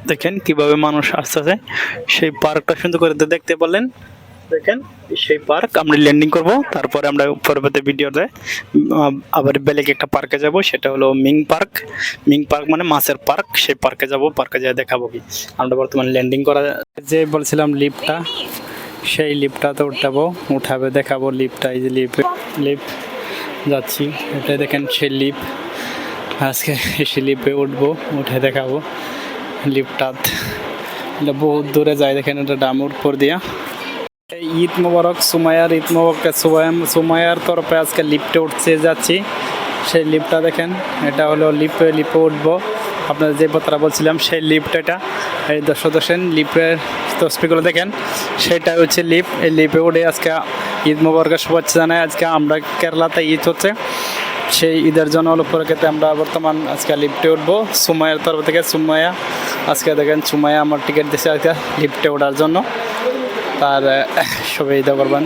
দেখেন কিভাবে মানুষ আসতেছে, সেই পার্কটা সুন্দর করে দেখতে পারলেন। দেখেন সেই পার্ক আমরা ল্যান্ডিং করব, তারপরে আমরা পরবর্তী ভিডিওতে আবার বেলেগ একটা পার্কে যাব, সেটা হলো মিং পার্ক। মিং পার্ক মানে মাছের পার্ক, সেই পার্কে যাব, পার্কে যেয়ে দেখাবো কি আমরা বর্তমানে ল্যান্ডিং করা যে বলছিলাম লিফটটা, সেই লিফটটাতে উঠাবে দেখাবো লিফটটা। এই যে লিফট যাচ্ছি, এটা দেখেন সেই লিফট। আজকে সেই লিফটে উঠবো, উঠে দেখাবো লিফটটা। এটা বহুত দূরে যায়, দেখেন এটা ডামুর উপর দিয়া। ঈদ মোবারক সুমাইয়ার, ঈদ মোবারক সুমাইয়ার তরফে আজকে লিফটে উঠতে যাচ্ছি। সেই লিফটটা দেখেন, এটা হলো লিফটে উঠবো। আপনাদের যে কথাটা বলছিলাম সেই লিফট, এটা এই দেখেন লিফটের তসবিগুলো দেখেন, সেটা হচ্ছে লিফট। এই লিফটে উঠে আজকে ঈদ মোবারকের শুভেচ্ছা জানাই। আজকে আমরা কেরালাতে ঈদ হচ্ছে, সেই ঈদের জন্য উপলক্ষে আমরা বর্তমান আজকে লিফটে উঠবো সুমাইয়ার তরফ থেকে। সুমাইয়া আজকে দেখেন, সুমাইয়া আমার টিকিট দিচ্ছে আজকে লিফটে ওঠার জন্য। তার সবাই ঈদ করবেন।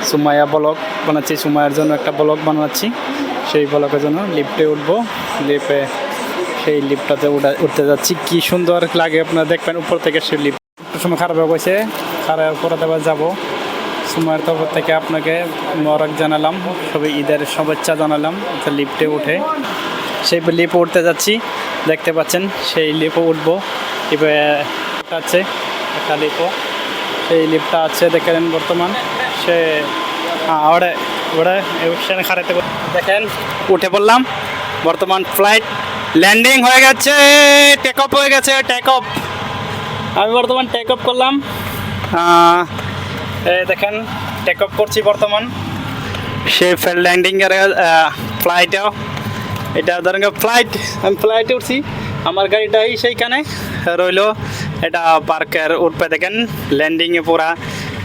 সুমাইয়া ব্লগ বানাচ্ছি, সুমাইয়ার জন্য একটা ব্লগ বানাচ্ছি, সেই ব্লগের জন্য লিফটে উঠবো। লিফটে সেই লিফটটাতে উঠতে যাচ্ছি, কি সুন্দর লাগে আপনারা দেখবেন উপর থেকে। সেই লিফট একটু সময় খারাপ হয়ে গেছে, খারাপ করে দেওয়া যাবো। সুমাইয়ার তরফ থেকে আপনাকে মোবারক জানালাম, সবাই ঈদের শুভেচ্ছা জানালাম। লিফটে উঠে সেই লিফটে উঠতে যাচ্ছি, দেখতে পাচ্ছেন সেই লিফটে উঠবো। লিফটে আছে একটা লিফট, সেই লিফটটা আছে দেখেন বর্তমান। সে ওড়ে খারাইতে দেখেন উঠে পড়লাম। বর্তমান ফ্লাইট ল্যান্ডিং হয়ে গেছে, টেক অফ হয়ে গেছে, টেক অফ। আমি বর্তমান টেক অফ করলাম, দেখেন টেক অফ করছি বর্তমান। সে ল্যান্ডিং এর ফ্লাইটও, এটা ধরেন ফ্লাইট, আমি ফ্লাইটে উঠছি, আমার গাড়িটাই সেইখানে রইলো। এটা পার্কের উঠবে দেখেন ল্যান্ডিংয়ে, পুরা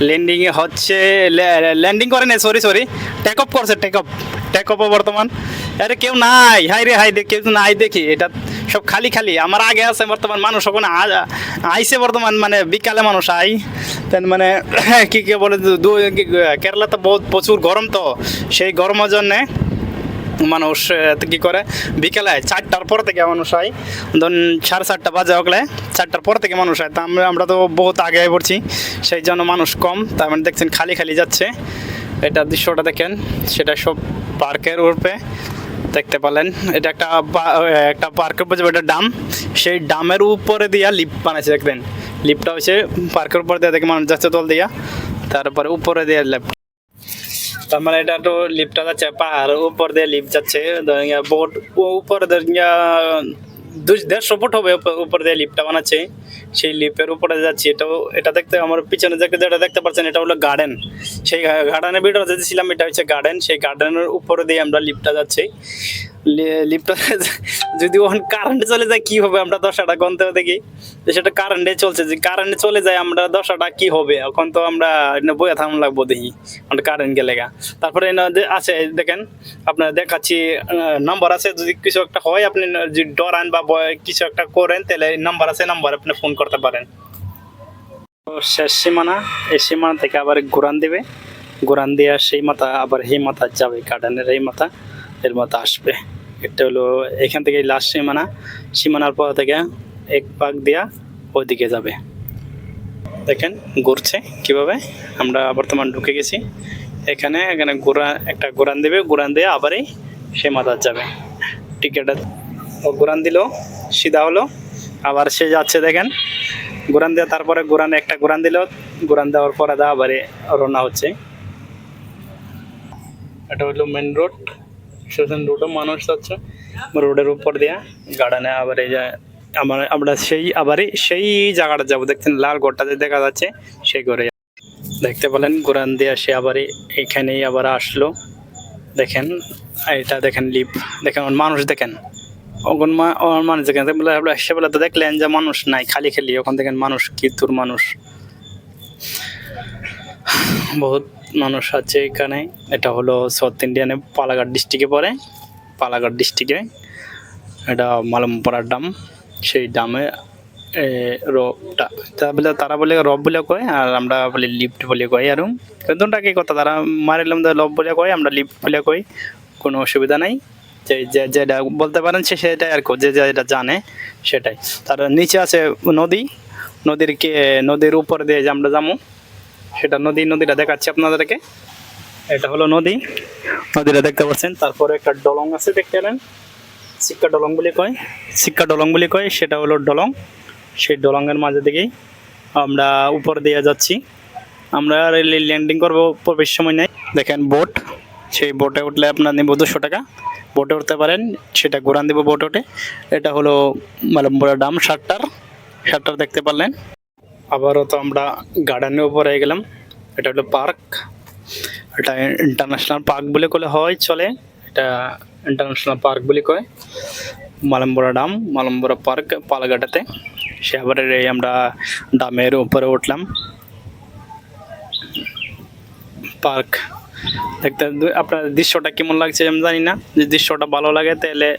ল্যান্ডিংয়ে হচ্ছে, ল্যান্ডিং করে নেই, সরি টেক অফ করছে, টেক অফও বর্তমান। আরে কেউ নাই, হাই রে হাই, কেউ নাই দেখি, এটা সব খালি আমার আগে আছে বর্তমান মানুষ। ওখানে আইসে বর্তমান, মানে বিকালে মানুষ তেন মানে কি বলে, কেরালাতে বহুত প্রচুর গরম, তো সেই গরমের জন্যে মানুষ কি করে বিকেলে 4টার পর থেকে মানুষ হয়, ধরুন 4:30 বাজে ওগলে 4টার পর থেকে মানুষ হয়। তা আমরা তো বহুত আগে পড়ছি, সেই জন্য মানুষ কম। তার মানে দেখছেন খালি যাচ্ছে। এটা দৃশ্যটা দেখেন, সেটা সব পার্কের উপরে দেখতে পেলেন। এটা একটা পার্কের উপরে, এটা ডাম, সেই ডামের উপরে দিয়া লিফট বানাইছে দেখবেন। লিফটটা হচ্ছে পার্কের উপর দিয়ে দেখে মানুষ যাচ্ছে তল দিয়া, তারপরে উপরে দিয়ে লিফট। তার মানে এটা তো লিফটটা যাচ্ছে পাহাড় উপর দিয়ে, লিফট যাচ্ছে বোট উপর 150 ফুট হবে উপর দিয়ে লিফটটা বানাচ্ছে। সেই লিফটের উপরে যাচ্ছি। এটা দেখতে আমার পিছনে যেটা দেখতে পাচ্ছেন, এটা হলো গার্ডেন। সেই গার্ডেনের ভিডিও যেছিলাম, এটা হচ্ছে গার্ডেন। সেই গার্ডেনের উপরে দিয়ে আমরা লিফটটা যাচ্ছি। লিফটটা যদি ওখানে কারেন্টে চলে যায় কি হবে, আমরা দশাটা গন্তে দেখি সেটা কারেন্টে চলছে। যে কারেন্টে চলে যায় আমরা দশাটা কি হবে, এখন তো আমরা বইয়া থাম লাগবো দেখি, আমরা কারেন্ট গেলে গা। তারপরে আছে দেখেন, আপনারা দেখাচ্ছি নাম্বার আছে, যদি কিছু একটা হয় আপনি যদি ডরান বা কিছু একটা করেন, তাহলে নাম্বার আছে, নাম্বার আপনি ফোন করতে পারেন। শেষ সীমানা, এই সীমানা থেকে আবার ঘুরান দেবে, ঘুরান দিয়ে সেই মাথা আবার এই মাথা যাবে, গার্ডেনের এই মাথা এর মাথা আসবে। এটা হলো এখান থেকে লাস্ট সীমানার পর থেকে এক পাক দিয়া ওইদিকে যাবে। দেখেন ঘুরছে কিভাবে, আমরা বর্তমান ঢুকে গেছি এখানে। একটা ঘুরান দেবে, ঘুরান দিয়ে আবারই সে মাথা যাবে। টিকেটটা ঘুরান দিল, সিধা হলো, আবার সে যাচ্ছে দেখেন ঘুরান দিয়ে, তারপরে একটা ঘুরান দিল, ঘুরান দেওয়ার পরে আবারই রওনা হচ্ছে। এটা হলো মেন রোড, স্টেশন রোডও মানুষ যাচ্ছে রোডের উপর দিয়া গার্ডেনে। আবার এই যে আমরা সেই জায়গাটা যাবো, দেখছেন লাল ঘরটা যে দেখা যাচ্ছে, সেই ঘরে দেখতে পেলেন ঘুরান দিয়ে সে আবারই এখানেই আবার আসলো। দেখেন এটা দেখেন লিফট, দেখেন মানুষ দেখেন, মানুষ দেখেন সেবেলা তো দেখলেন যে মানুষ নাই, খালি ওখান দেখেন মানুষ, কি দূর মানুষ, বহুত মানুষ আছে এখানে। এটা হলো সাউথ ইন্ডিয়ানে পালাঘাট ডিস্ট্রিক্টে পড়ে, পালাঘাট ডিস্ট্রিক্টে। এটা মালমপাড়ার ডাম, সেই ডামে রবটা তারা বলে রব বলে কয়, আর আমরা বলি লিফট বলে কই। আর দুটাকে কথা তারা মারিলাম লব বলে কয়, আমরা লিফট বলে কই, কোনো অসুবিধা নাই। যেটা বলতে পারেন সেটাই আর কি, যে যেটা জানে সেটাই। তার নিচে আছে নদী, নদীর উপর দিয়ে যে আমরা যাবো, সেটা নদীটা দেখাচ্ছি আপনাদেরকে। এটা হলো নদীটা দেখতে পাচ্ছেন। তারপরে একটা ডলং আছে, দেখতে পেলেন, সিক্কা ডলং বলি কয়, সেটা হলো ডলং। সেই ডলংয়ের মাঝে দিকেই আমরা উপর দিয়ে যাচ্ছি। আমরা ল্যান্ডিং করবো, প্রবেশ সময় নেই। দেখেন বোট, সেই বোটে উঠলে আপনার নেব 200 টাকা। বোটে উঠতে পারেন, সেটা ঘোরান দেবো বোট ওঠে। এটা হলো মালম্বরা ডাম, শার্টার দেখতে পারলেন। আবারও তো আমরা গার্ডেনের উপরে গেলাম। এটা হলো পার্ক, এটা ইন্টারন্যাশনাল পার্ক বলে হয়, চলে। এটা ইন্টারন্যাশনাল পার্ক বলে কয়, মালম্বরা পার্ক পালাঘাটাতে। সে আবার আমরা ডামের উপরে উঠলাম। পার্ক দেখতে আপনার দৃশ্যটা কেমন লাগছে আমি জানি না। যদি দৃশ্যটা ভালো লাগে তাহলে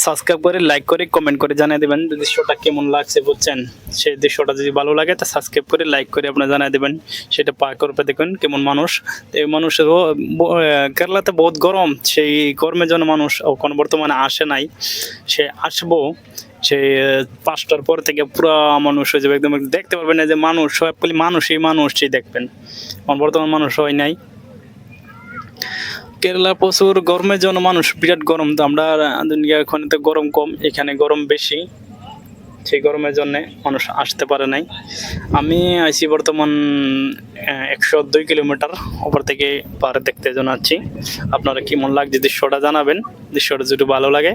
সাবস্ক্রাইব করে, লাইক করে, কমেন্ট করে জানিয়ে দেবেন দৃশ্যটা কেমন লাগছে, বুঝছেন। সেই দৃশ্যটা যদি ভালো লাগে তা সাবস্ক্রাইব করে, লাইক করে আপনারা জানিয়ে দেবেন। সেটা পার্কের উপরে দেখুন কেমন মানুষ। এই মানুষেরও কেরালাতে বহুত গরম, সেই গরমের জন্য মানুষ এখন বর্তমানে আসে নাই। সে আসবো, সেই 5টার পর থেকে পুরো মানুষ হয়ে যাবে, একদম দেখতে পারবেন না যে মানুষ, সব মানুষই দেখবেন। এখন বর্তমান মানুষ হয় নাই। কেরালা প্রচুর গরমের জন্য মানুষ, বিরাট গরম। তো আমরা এখন তো গরম কম, এখানে গরম বেশি, সেই গরমের জন্য মানুষ আসতে পারে নাই। আমি আইছি বর্তমান 102 কিলোমিটার ওপর থেকে পাহাড় দেখতে জানাচ্ছি। আপনারা কেমন লাগছে দৃশ্যটা জানাবেন। দৃশ্যটা যদি ভালো লাগে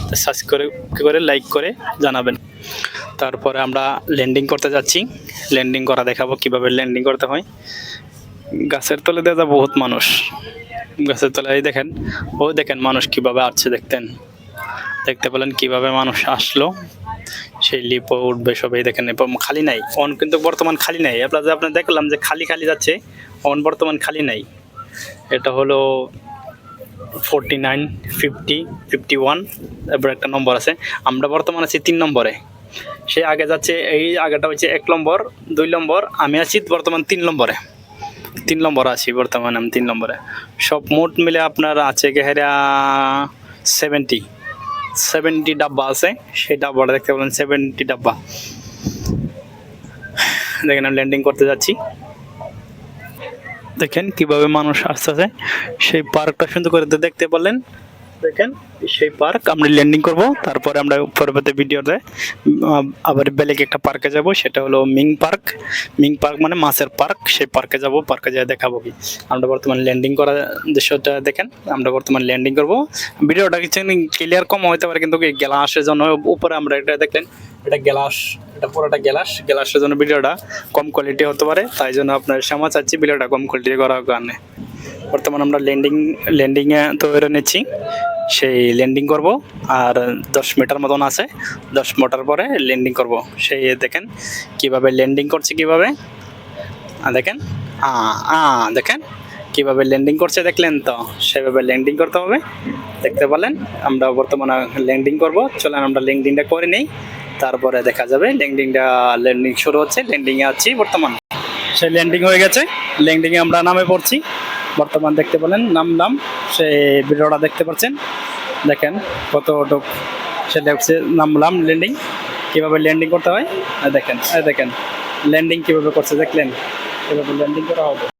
তা সাবস্ক্রাইব করে, লাইক করে জানাবেন। তারপরে আমরা ল্যান্ডিং করতে যাচ্ছি, ল্যান্ডিং করা দেখাবো কিভাবে ল্যান্ডিং করতে হয়। গাছের তলে দেখা বহুত মানুষ, গাছের তলায় দেখেন মানুষ কিভাবে আসছে, দেখতে পেলেন কিভাবে মানুষ আসলো। সেই লিপো উঠবে সবাই, দেখেন খালি নাই অন, কিন্তু বর্তমান খালি নাই। আপনার দেখলাম যে খালি যাচ্ছে, অন বর্তমান খালি নাই। এটা হলো 49, 50, 51, এবার একটা নম্বর আছে। আমরা বর্তমান আছি 3 নম্বরে। সে আগে যাচ্ছে, এই আগেটা হচ্ছে 1 নম্বর, 2 নম্বর, আমি আছি বর্তমান 3 নম্বরে। 3 নম্বর আছি বর্তমানে, আমি 3 নম্বরে। সব মোট মিলে আপনার আছে গেহেরা 70 ডাব্বা আছে। সেই ডাব্বাটা দেখতে পাবেন, 70 ডাব্বা। দেখেন আমি ল্যান্ডিং করতে যাচ্ছি, দেখেন কিভাবে মানুষ আসতেছে। সেই পার্কটা সুন্দর করে দেখতে পারলেন, দেখেন সেই পার্ক। আমরা ল্যান্ডিং করব, তারপরে আমরা পরবর্তী ভিডিওতে আবার বেলেগ একটা পার্কে যাব, সেটা হলো মিং পার্ক মানে মাছের পার্ক। সেই পার্কে যাব, পার্কে যেয়ে দেখাবো কি আমরা বর্তমান ল্যান্ডিং করা দৃশ্যটা দেখেন। আমরা বর্তমান ল্যান্ডিং করব। ভিডিওটা কিছু ক্লিয়ার কম হতে পারে, কিন্তু গ্লাসের জন্য উপরে আমরা এটা দেখলেন, এটা গ্লাস, এটা পুরোটা গ্লাসের জন্য ভিডিওটা কম কোয়ালিটি হতে পারে। তাই জন্য আপনার ক্ষমা চাচ্ছি ভিডিওটা কম কোয়ালিটি করার কারণে। বর্তমান আমরা ল্যান্ডিংয়ে তৈরি নিচ্ছি, সেই ল্যান্ডিং করব। আর 10 মিটার মতন আছে, 10 মিটার পরে ল্যান্ডিং করব। সেই দেখেন কিভাবে ল্যান্ডিং করছে, কিভাবে দেখেন দেখেন কিভাবে ল্যান্ডিং করছে, দেখলেন তো। সেভাবে ল্যান্ডিং করতে হবে, দেখতে পেলেন। আমরা বর্তমানে ল্যান্ডিং করব, চলেন আমরা ল্যান্ডিংটা করে নেই, তারপরে দেখা যাবে। ল্যান্ডিং শুরু হচ্ছে, ল্যান্ডিংয়ে আছি বর্তমান। সেই ল্যান্ডিং হয়ে গেছে, ল্যান্ডিংয়ে আমরা নামে পড়ছি বর্তমান, দেখতে পেলেন নামলাম। সেই ভিডিওটা দেখতে পাচ্ছেন, দেখেন কতটুক সেটা হচ্ছে নামলাম। ল্যান্ডিং কীভাবে ল্যান্ডিং করতে হয় দেখেন ল্যান্ডিং কীভাবে করছে, দেখলেন এভাবে ল্যান্ডিং করা হবে।